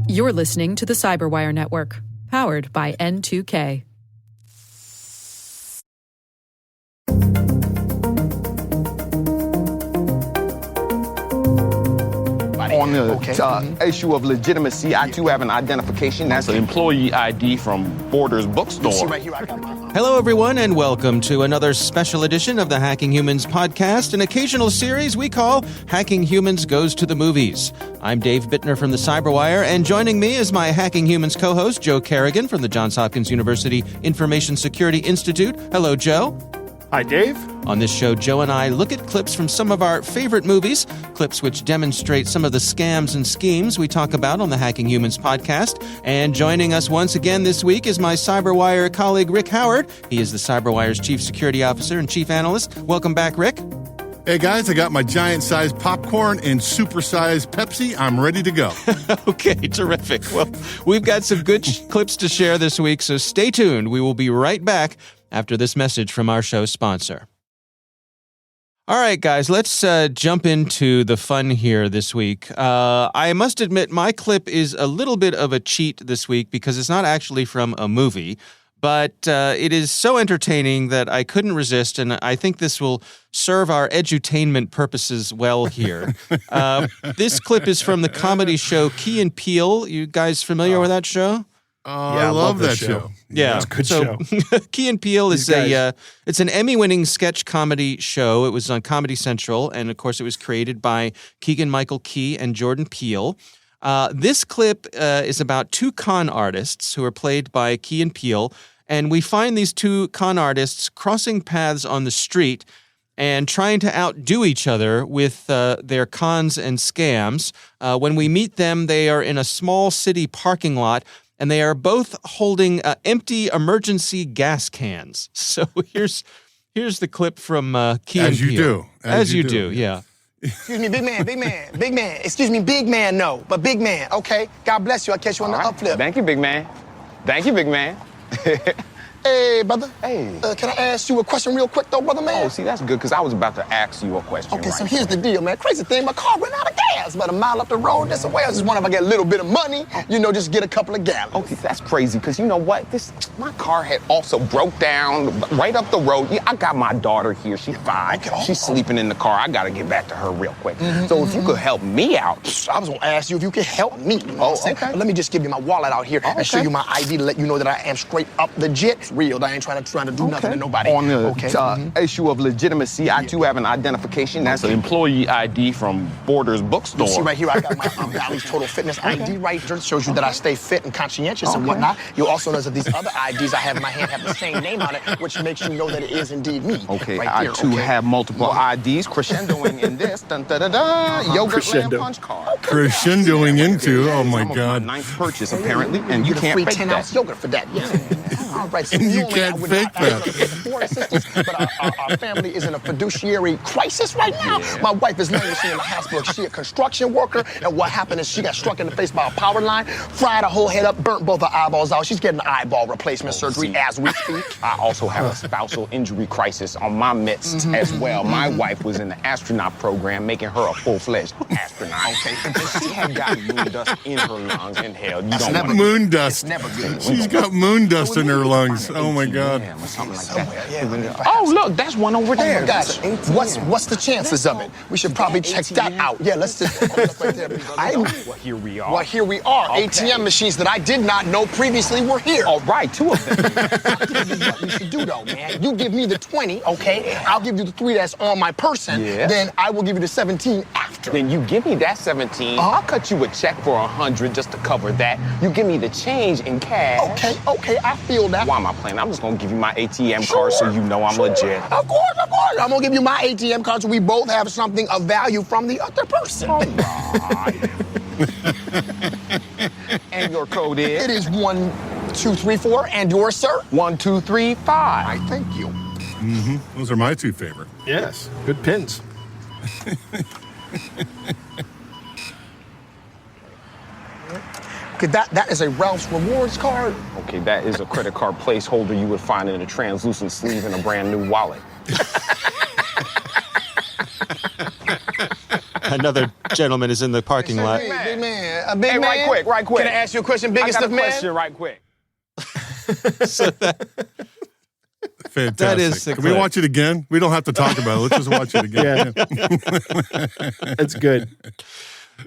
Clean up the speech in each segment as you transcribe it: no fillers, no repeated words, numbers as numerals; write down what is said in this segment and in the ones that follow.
You're listening to the CyberWire Network, powered by N2K. On the issue of legitimacy, I too have an identification. That's an employee ID from Borders Bookstore. Hello, everyone, and welcome to another special edition of the Hacking Humans podcast, an occasional series we call Hacking Humans Goes to the Movies. I'm Dave Bittner from the CyberWire, and joining me is my Hacking Humans co-host, Joe Carrigan from the Johns Hopkins University Information Security Institute. Hello, Joe. Hi, Dave. On this show, Joe and I look at clips from some of our favorite movies, clips which demonstrate some of the scams and schemes we talk about on the Hacking Humans podcast. And joining us once again this week is my CyberWire colleague, Rick Howard. He is the CyberWire's Chief Security Officer and Chief Analyst. Welcome back, Rick. Hey, guys, I got my giant-sized popcorn and super-sized Pepsi. I'm ready to go. Okay, terrific. Well, we've got some good clips to share this week, so stay tuned. We will be right back after this message from our show sponsor. All right, guys, let's jump into the fun here this week. I must admit, my clip is a little bit of a cheat this week because it's not actually from a movie, but it is so entertaining that I couldn't resist, and I think this will serve our edutainment purposes well here. This clip is from the comedy show Key and Peele. You guys familiar with that show? I love that show. Yeah, it's a good show. Key and Peele is it's an Emmy-winning sketch comedy show. It was on Comedy Central, and of course, it was created by Keegan-Michael Key and Jordan Peele. This clip is about two con artists who are played by Key and Peele, and we find these two con artists crossing paths on the street and trying to outdo each other with their cons and scams. When we meet them, they are in a small city parking lot, and they are both holding empty emergency gas cans. So here's the clip from Key and Peele. As you do, yeah. Excuse me, big man. Excuse me, big man, no, but big man, okay? God bless you, I'll catch you on the upflip. Thank you, big man. Hey, brother. Hey. Can I ask you a question real quick, though, brother, man? Oh, see, that's good, because I was about to ask you a question. Okay, so here's the deal, man. Crazy thing, my car ran out of gas about a mile up the road this way. I just wonder if I get a little bit of money, just get a couple of gallons. Okay, that's crazy, because you know what? My car had also broke down right up the road. Yeah, I got my daughter here. She's 5. Okay. She's sleeping in the car. I got to get back to her real quick. So if you could help me out. I was going to ask you if you could help me. You know what I'm saying? Okay. But let me just give you my wallet out here and show you my ID to let you know that I am straight up legit. It's real. I ain't trying to do nothing to nobody. On the issue of legitimacy, I too have an identification. That's an employee ID from Borders Bookstore. You see right here, I got my Valley's Total Fitness ID right there. It shows you that I stay fit and conscientious and whatnot. You'll also notice that these other IDs I have in my hand have the same name on it, which makes you know that it is indeed me. Okay, right I there, too have multiple IDs, crescendoing in this. Yogurt Lamb Punch card. Crescendoing into, oh my God. My 9th purchase, apparently, and you can't free fake 10-ounce that. yogurt for that. All right, so And you can't fake that. But our family is in a fiduciary crisis right now. Yeah. My wife is languishing in the hospital. She's a construction worker, and what happened is she got struck in the face by a power line, fried her whole head up, burnt both her eyeballs out. She's getting eyeball replacement surgery as we speak. I also have a spousal injury crisis on my midst as well. My wife was in the astronaut program, making her a full-fledged astronaut. Okay. She had gotten moon dust in her lungs, and hell, you don't never want Moon dust. Never good. She's got moon dust in her lungs. Oh my God. or something like that. Yeah, Oh, look, that's one over there. Oh my gosh, what's the chances of it? We should probably check that out. Yeah, let's just right there. Well, here we are. Well, here we are. Okay. ATM machines that I did not know previously were here. All right, 2 of them. I'll tell you what you should do, though, man. You give me the 20, okay? I'll give you the 3 that's on my person. Yeah. Then I will give you the 17 after. Then you give me that 17. I'll cut you a check for 100 just to cover that. You give me the change in cash. Okay, I feel that. Why am I playing? I'm just gonna give you my ATM card so you know I'm legit. Of course. I'm gonna give you my ATM card so we both have something of value from the other person. All right. And your code is? It is 1, 2, 3, 4. And yours, sir? 1, 2, 3, 5. I thank you. Those are my 2 favorite. Yes, good pins. Okay, that is a Ralph's Rewards card. Okay, that is a credit card placeholder you would find in a translucent sleeve in a brand new wallet. Another gentleman is in the parking lot. Big man, big Hey, man? right quick. Can I ask you a question, biggest I got of a man? question right quick. Fantastic. That is the Can we clip. watch it again? We don't have to talk about it. Let's just watch it again. That's good.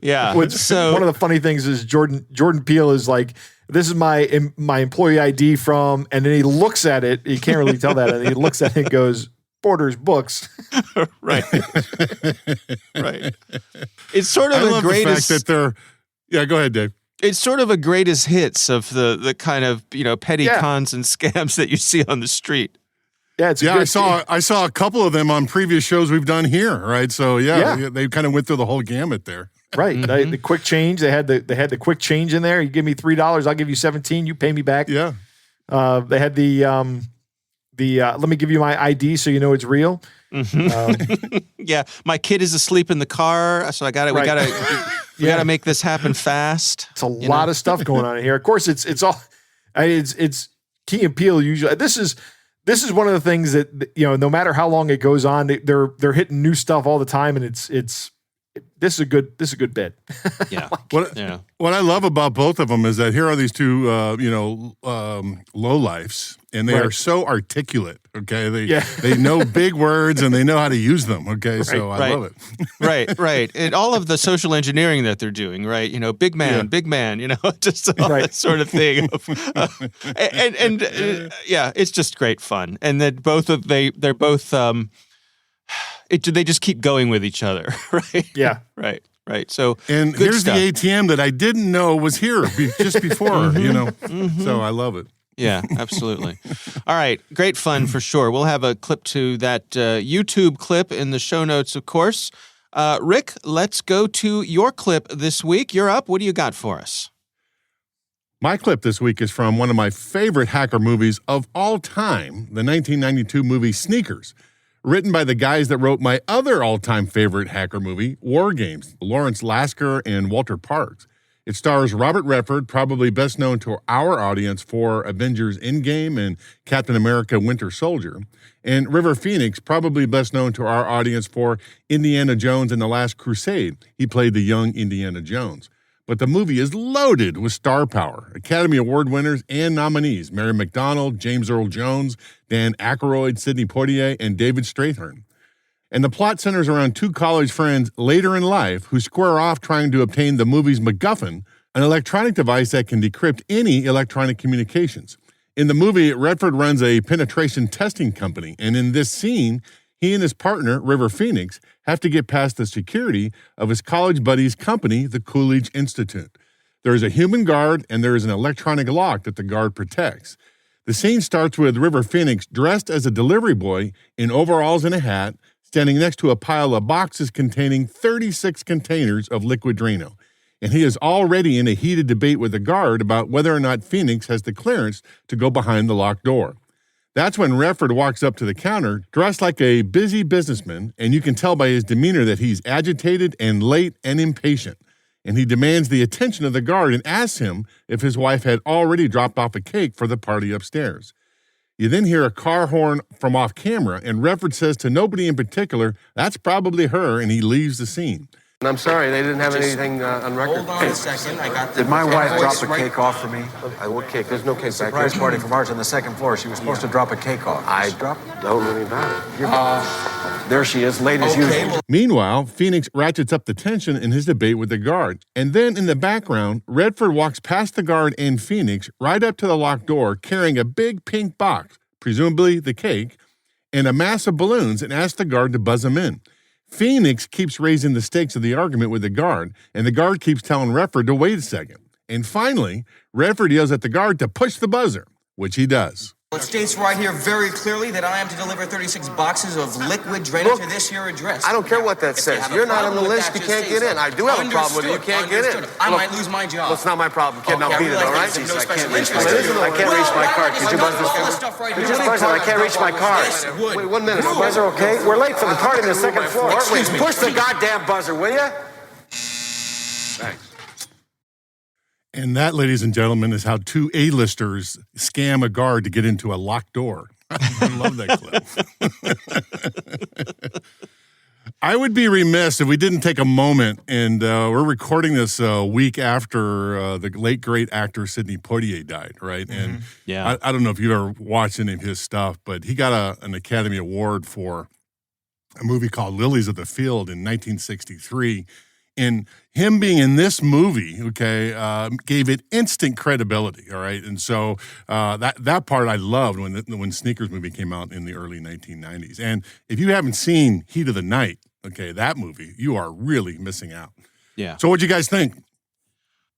Yeah. One of the funny things is Jordan Peele is like, this is my employee ID from, and then he looks at it. You can't really tell that. And he looks at it and goes, Borders Books. Right. Right. It's sort of I a love greatest. the fact that they're. Yeah, go ahead, Dave. It's sort of a greatest hits of the kind of petty Yeah. cons and scams that you see on the street. Yeah, it's Yeah, good. I saw a couple of them on previous shows we've done here, right? So Yeah. they kind of went through the whole gamut there. Right. The quick change. They had the quick change in there. You give me $3, I'll give you 17. You pay me back. Yeah. They had the let me give you my ID so you know it's real. Yeah, my kid is asleep in the car, so we gotta make this happen fast. It's a lot of stuff going on in here. Of course, it's Key and Peele usually. This is one of the things that no matter how long it goes on, they're hitting new stuff all the time, and this is a good bit. Yeah. What I love about both of them is that here are these two, lowlifes, and they are so articulate. Okay, they know big words and they know how to use them. Okay, so I love it. Right. And all of the social engineering that they're doing, right? Big man, just all that sort of thing. It's just great fun. And then they're both. They just keep going with each other, right? Yeah. Right. So, and good here's stuff. the ATM that I didn't know was here just before, So I love it. Yeah, absolutely. All right. Great fun for sure. We'll have a clip to that YouTube clip in the show notes, of course. Rick, let's go to your clip this week. You're up. What do you got for us? My clip this week is from one of my favorite hacker movies of all time, the 1992 movie Sneakers, written by the guys that wrote my other all-time favorite hacker movie, War Games, Lawrence Lasker and Walter Parks. It stars Robert Redford, probably best known to our audience for Avengers Endgame and Captain America Winter Soldier, and River Phoenix, probably best known to our audience for Indiana Jones and the Last Crusade. He played the young Indiana Jones. But the movie is loaded with star power, Academy Award winners and nominees, Mary McDonnell, James Earl Jones, Dan Aykroyd, Sidney Poitier, and David Strathairn. And the plot centers around two college friends later in life who square off trying to obtain the movie's MacGuffin, an electronic device that can decrypt any electronic communications. In the movie, Redford runs a penetration testing company, and in this scene, he and his partner, River Phoenix, have to get past the security of his college buddy's company, the Coolidge Institute. There is a human guard, and there is an electronic lock that the guard protects. The scene starts with River Phoenix dressed as a delivery boy in overalls and a hat, standing next to a pile of boxes containing 36 containers of liquid Drano. And he is already in a heated debate with the guard about whether or not Phoenix has the clearance to go behind the locked door. That's when Redford walks up to the counter, dressed like a busy businessman, and you can tell by his demeanor that he's agitated and late and impatient. And he demands the attention of the guard and asks him if his wife had already dropped off a cake for the party upstairs. You then hear a car horn from off camera, and Redford says to nobody in particular, that's probably her, and he leaves the scene. I'm sorry, they didn't have anything on record. Hold on a second. I got Did my wife drop a right- cake off for me? What cake? There's no cake back Surprise there. party from ours on the second floor. She was supposed to drop a cake off. I don't know anything about it. There she is, late as Okay, usual. well, Meanwhile, Phoenix ratchets up the tension in his debate with the guard. And then in the background, Redford walks past the guard and Phoenix right up to the locked door carrying a big pink box, presumably the cake, and a mass of balloons and asks the guard to buzz him in. Phoenix keeps raising the stakes of the argument with the guard, and the guard keeps telling Redford to wait a second. And finally, Redford yells at the guard to push the buzzer, which he does. it states right here very clearly that I am to deliver 36 boxes of liquid Drano to this here address. I don't care what that If you says. have a You're not problem on the with list. that, You just can't say get in. so. I do have a problem with it. You can't get in. Understood. I might lose my job. Well, it's not my problem, kid. Now Okay, beat it, I all right? realize there's no I special can't reach interest my here. I can't reach my card. Could you buzz this all for this me? stuff right Could here. you buzz it? I can't reach my card. This would Wait 1 minute. ruin Buzzer, okay? We're late for the party on the second floor. Excuse me. Push the goddamn buzzer, will you? Thanks. And that, ladies and gentlemen, is how two A-listers scam a guard to get into a locked door. I love that clip. I would be remiss if we didn't take a moment, and we're recording this a week after the late great actor Sidney Poitier died, right? And I don't know if you've ever watched any of his stuff, but he got an Academy Award for a movie called Lilies of the Field in 1963. And him being in this movie, gave it instant credibility, all right? And so that part I loved when Sneakers movie came out in the early 1990s. And if you haven't seen Heat of the Night, that movie, you are really missing out. Yeah. So what'd you guys think?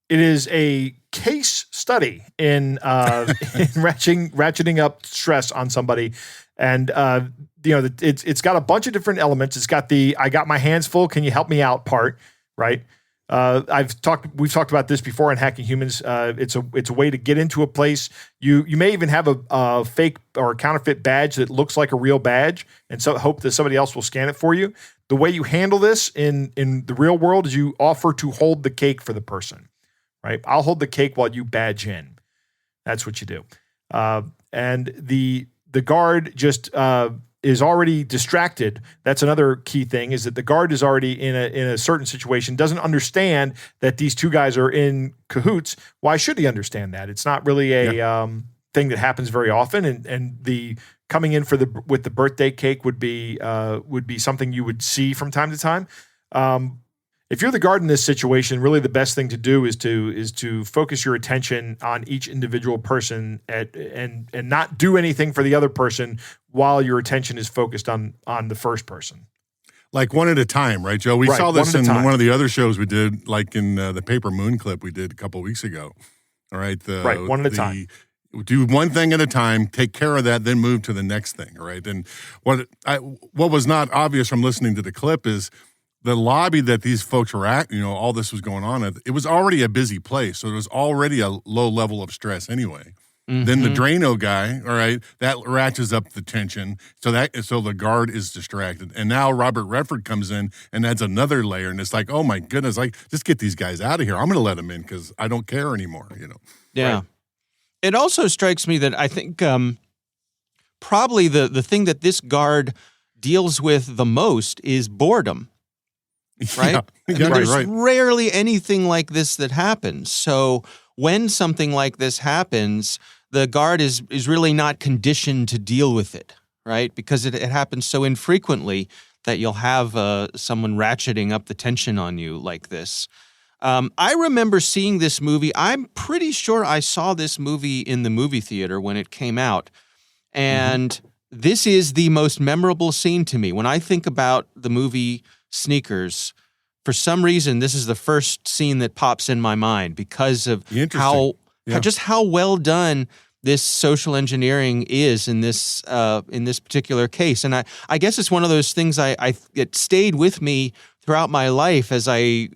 It is a case study in ratcheting up stress on somebody. And, it's got a bunch of different elements. It's got the I got my hands full, can you help me out part, right? We've talked about this before in Hacking Humans. It's a way to get into a place. You may even have a fake or a counterfeit badge that looks like a real badge, and so hope that somebody else will scan it for you. The way you handle this in the real world is you offer to hold the cake for the person, right? I'll hold the cake while you badge in. That's what you do. And the guard just is already distracted. That's another key thing, is that the guard is already in a certain situation, doesn't understand that these two guys are in cahoots. Why should he understand that? It's not really a thing that happens very often. And the coming in with the birthday cake would be something you would see from time to time. If you're the guard in this situation, really the best thing to do is to focus your attention on each individual person and not do anything for the other person while your attention is focused on the first person. Like one at a time, right, Joe? We saw this in one of the other shows we did, like in the Paper Moon clip we did a couple of weeks ago. All right, one at a time. Do one thing at a time, take care of that, then move to the next thing, right? And what was not obvious from listening to the clip is the lobby that these folks were at, all this was going on, it was already a busy place, so it was already a low level of stress anyway. Mm-hmm. Then the Drano guy, all right, that ratchets up the tension, so the guard is distracted. And now Robert Redford comes in and adds another layer, and it's like, oh my goodness, just get these guys out of here. I'm going to let them in because I don't care anymore, Yeah. Right? It also strikes me that I think probably the thing that this guard deals with the most is boredom. Right? There's rarely anything like this that happens. So when something like this happens, the guard is really not conditioned to deal with it, right? Because it happens so infrequently that you'll have someone ratcheting up the tension on you like this. I remember seeing this movie. I'm pretty sure I saw this movie in the movie theater when it came out. And this is the most memorable scene to me. When I think about the movie Sneakers, for some reason, this is the first scene that pops in my mind because of how well done this social engineering is in this particular case. And I guess it's one of those things it stayed with me throughout my life as I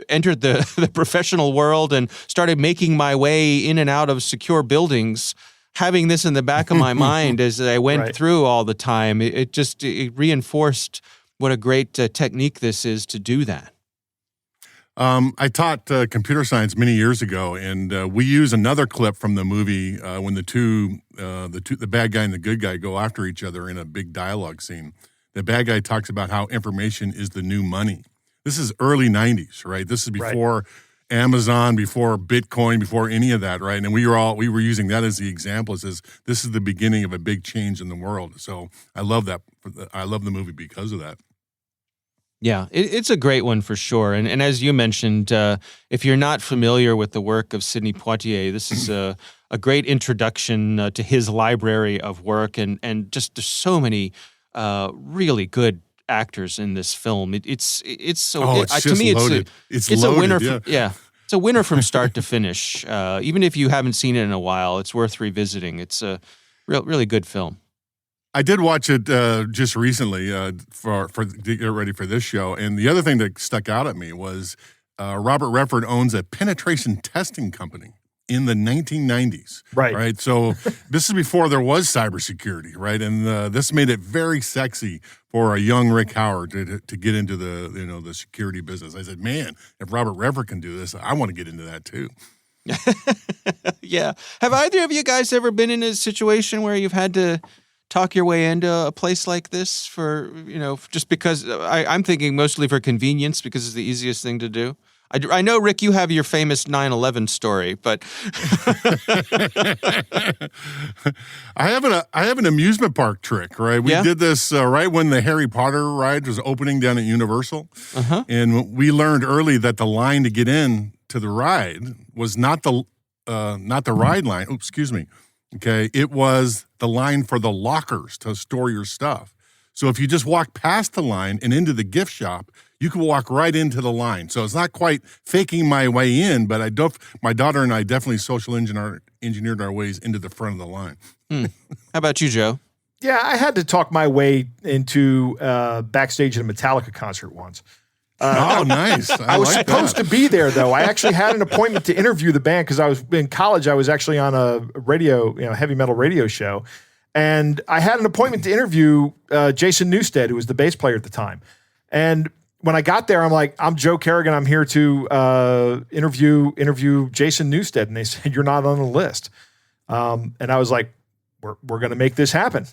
entered the professional world and started making my way in and out of secure buildings. Having this in the back of my mind as I went through all the time, it reinforced what a great technique this is to do that. I taught computer science many years ago, and we use another clip from the movie when the bad guy and the good guy go after each other in a big dialogue scene. The bad guy talks about how information is the new money. This is early 90s, right? This is before Amazon, before Bitcoin, before any of that, right? And we were using that as the example. It says this is the beginning of a big change in the world. So I love that. I love the movie because of that. Yeah, it's a great one for sure. And as you mentioned, if you're not familiar with the work of Sidney Poitier, this is a great introduction to his library of work. And just there's so many really good actors in this film. It's so to me loaded. It's loaded, a winner. Yeah. It's a winner from start to finish. Even if you haven't seen it in a while, it's worth revisiting. It's a really good film. I did watch it just recently to get ready for this show, and the other thing that stuck out at me was Robert Redford owns a penetration testing company in the 1990s. Right. So this is before there was cybersecurity, right? And this made it very sexy for a young Rick Howard to get into the security business. I said, man, if Robert Redford can do this, I want to get into that too. Yeah. Have either of you guys ever been in a situation where you've had to talk your way into a place like this for, just because I'm thinking mostly for convenience because it's the easiest thing to do? I know, Rick, you have your famous 9/11 story, but I have an amusement park trick, right? We did this right when the Harry Potter ride was opening down at Universal, and we learned early that the line to get in to the ride was not the ride line. Oops, excuse me. Okay, it was the line for the lockers to store your stuff. So if you just walk past the line and into the gift shop, you can walk right into the line. So it's not quite faking my way in, but my daughter and I definitely social engineered our ways into the front of the line. How about you, Joe? Yeah, I had to talk my way into backstage at a Metallica concert once. Oh, nice. I was supposed to be there, though. I actually had an appointment to interview the band because I was in college. I was actually on a radio, heavy metal radio show. And I had an appointment to interview Jason Newsted, who was the bass player at the time. And when I got there, I'm like, I'm Joe Carrigan. I'm here to interview Jason Newsted. And they said, you're not on the list. And I was like, we're going to make this happen.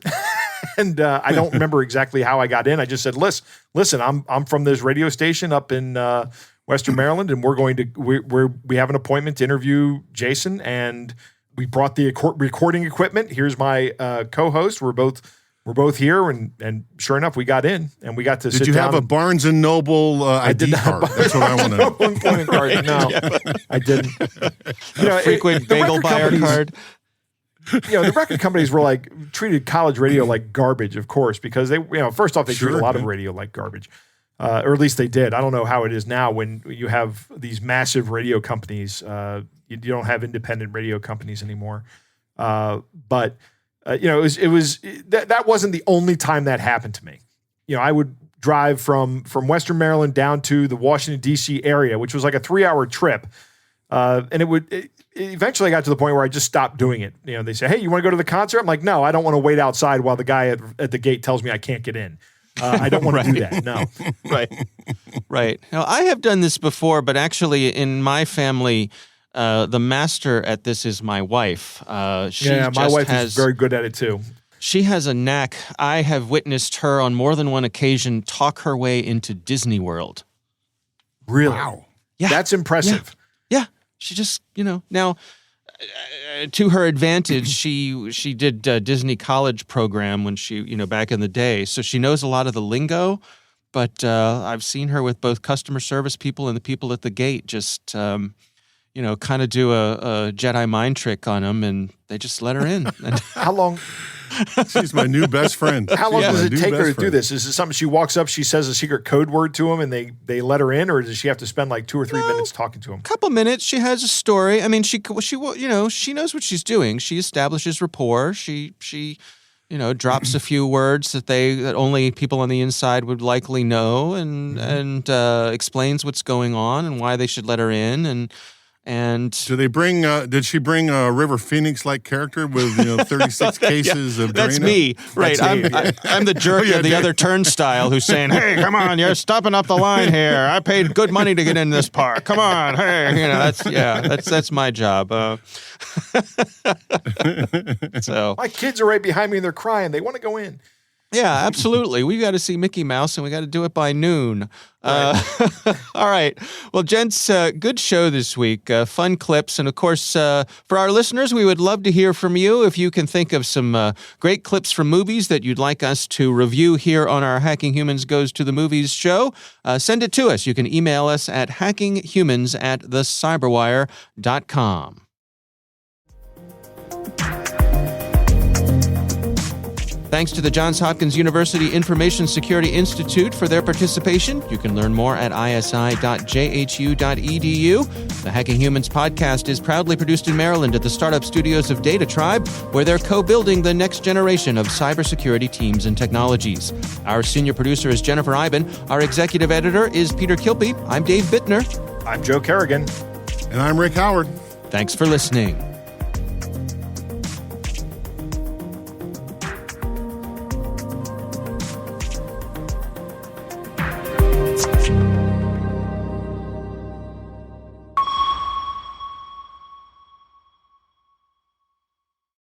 And I don't remember exactly how I got in. I just said, listen, I'm from this radio station up in Western Maryland, and we have an appointment to interview Jason, and we brought the recording equipment. Here's my co-host. We're both here, and sure enough, we got in, and we got to sit down. Did you have a Barnes & Noble ID card? That's what I want to know. Employment card. No, I didn't. Frequent bagel buyer card. The record companies were treated college radio like garbage, of course, because they, first off, they treat a lot of radio like garbage, or at least they did. I don't know how it is now when you have these massive radio companies. You don't have independent radio companies anymore. But that wasn't the only time that happened to me. I would drive from Western Maryland down to the Washington, D.C. area, which was like a 3-hour trip. And it eventually I got to the point where I just stopped doing it. They say, hey, you want to go to the concert? I'm like, no, I don't want to wait outside while the guy at the gate tells me I can't get in. I don't want to do that. No. Right. Now, I have done this before, but actually in my family, the master at this is my wife. My wife is very good at it too. She has a knack. I have witnessed her on more than one occasion talk her way into Disney World. Really? Wow. Yeah. That's impressive. Yeah. She just, now to her advantage, she did a Disney college program when she, back in the day. So she knows a lot of the lingo, but I've seen her with both customer service people and the people at the gate just, kind of do a Jedi mind trick on them, and they just let her in. How long? She's my new best friend. How long does it take her to do this? Is it something she walks up, she says a secret code word to them, and they let her in, or does she have to spend 2 or 3 minutes talking to them? A couple minutes. She has a story. I mean, she knows what she's doing. She establishes rapport. She drops a few words that only people on the inside would likely know, and explains what's going on and why they should let her in. And do they bring? Did she bring a River Phoenix-like character with 36 cases of? That's Drano? me, right? I'm the jerk at the other turnstile who's saying, "Hey, come on, you're stopping up the line here. I paid good money to get in this park. Come on, hey, that's my job." So my kids are right behind me and they're crying. They want to go in. Yeah, absolutely. We got to see Mickey Mouse, and we got to do it by noon. Right. All right. Well, gents, good show this week. Fun clips. And, of course, for our listeners, we would love to hear from you. If you can think of some great clips from movies that you'd like us to review here on our Hacking Humans Goes to the Movies show, send it to us. You can email us at hackinghumans@thecyberwire.com. Thanks to the Johns Hopkins University Information Security Institute for their participation. You can learn more at isi.jhu.edu. The Hacking Humans podcast is proudly produced in Maryland at the startup studios of Data Tribe, where they're co-building the next generation of cybersecurity teams and technologies. Our senior producer is Jennifer Iben. Our executive editor is Peter Kilpe. I'm Dave Bittner. I'm Joe Carrigan. And I'm Rick Howard. Thanks for listening.